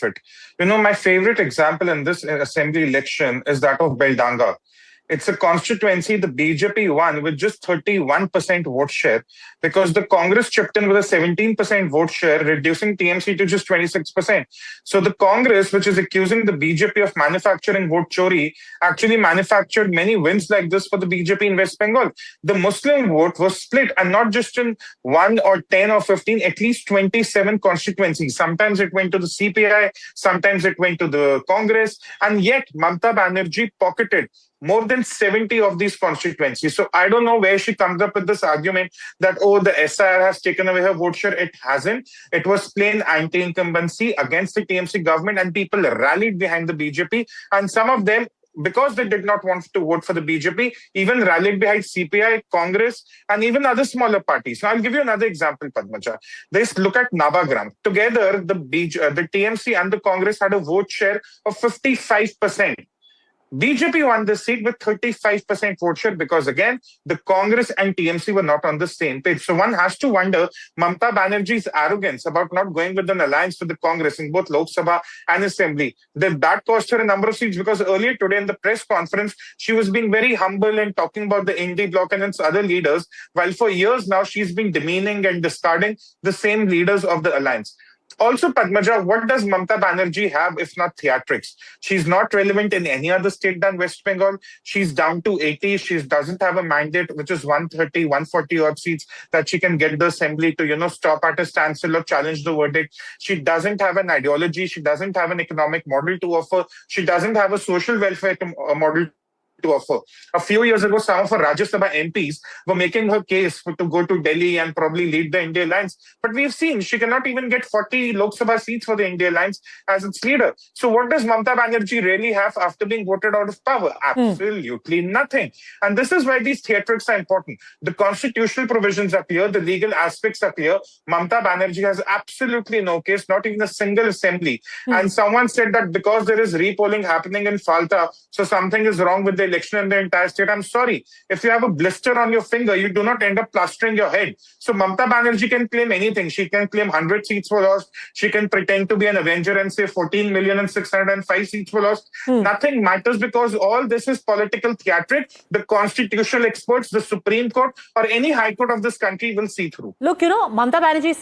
it. My favorite example in this assembly election is that of Beldanga. It's a constituency the BJP won with just 31% vote share because the Congress chipped in with a 17% vote share, reducing TMC to just 26%. So the Congress, which is accusing the BJP of manufacturing vote chori, actually manufactured many wins like this for the BJP in West Bengal. The Muslim vote was split, and not just in 1 or 10 or 15, at least 27 constituencies. Sometimes it went to the CPI, sometimes it went to the Congress, and yet Mamata Banerjee pocketed more than 70 of these constituencies. So I don't know where she comes up with this argument that, the SIR has taken away her vote share. It hasn't. It was plain anti-incumbency against the TMC government, and people rallied behind the BJP. And some of them, because they did not want to vote for the BJP, even rallied behind CPI, Congress, and even other smaller parties. Now, I'll give you another example, Padmaja. Let's look at Navagram. Together, the TMC and the Congress had a vote share of 55%. BJP won this seat with 35% vote share because, again, the Congress and TMC were not on the same page. So one has to wonder Mamata Banerjee's arrogance about not going with an alliance with the Congress in both Lok Sabha and Assembly. That cost her a number of seats because earlier today in the press conference, she was being very humble and talking about the Indie Bloc and its other leaders, while for years now she's been demeaning and discarding the same leaders of the alliance. Also, Padmaja, what does Mamata Banerjee have if not theatrics? She's not relevant in any other state than West Bengal. She's down to 80. She doesn't have a mandate, which is 130, 140 odd seats that she can get the assembly to, stop at a standstill or challenge the verdict. She doesn't have an ideology. She doesn't have an economic model to offer. She doesn't have a social welfare model to offer. A few years ago, some of her Rajya Sabha MPs were making her case to go to Delhi and probably lead the India Alliance. But we've seen she cannot even get 40 Lok Sabha seats for the India Alliance as its leader. So what does Mamata Banerjee really have after being voted out of power? Absolutely nothing. And this is why these theatrics are important. The constitutional provisions are clear. The legal aspects are clear. Mamata Banerjee has absolutely no case, not even a single assembly. And someone said that because there is repolling happening in Falta, so something is wrong with the election in the entire state. I'm sorry. If you have a blister on your finger, you do not end up plastering your head. So Mamata Banerjee can claim anything. She can claim 100 seats were lost. She can pretend to be an Avenger and say 14,605,000 seats were lost. Nothing matters because all this is political theatric. The constitutional experts, the Supreme Court, or any High Court of this country will see through. Look, Mamata Banerjee